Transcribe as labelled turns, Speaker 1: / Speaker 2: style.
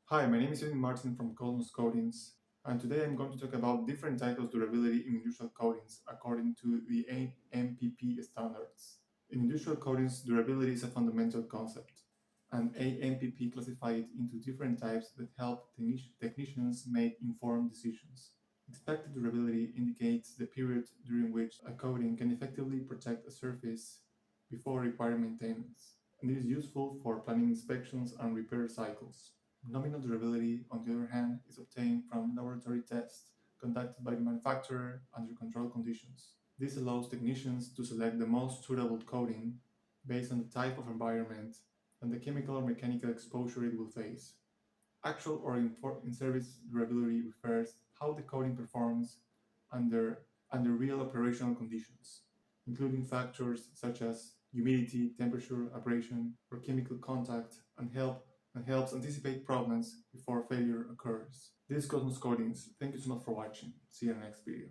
Speaker 1: Hi, my name is Martin from Coatings, and today I'm going to talk about different types of durability in industrial coatings according to the AMPP standards. In industrial coatings, durability is a fundamental concept, and AMPP classify it into different types that help technicians make informed decisions. Expected durability indicates the period during which a coating can effectively protect a surface before requiring maintenance, and it is useful for planning inspections and repair cycles. Nominal durability, on the other hand, is obtained from laboratory tests conducted by the manufacturer under controlled conditions. This allows technicians to select the most suitable coating based on the type of environment and the chemical or mechanical exposure it will face. Actual or in-service durability refers how the coating performs under, under real operational conditions, including factors such as humidity, temperature, abrasion, or chemical contact, and helps anticipate problems before failure occurs. This is Cosmos Coatings. Thank you so much for watching. See you in the next video.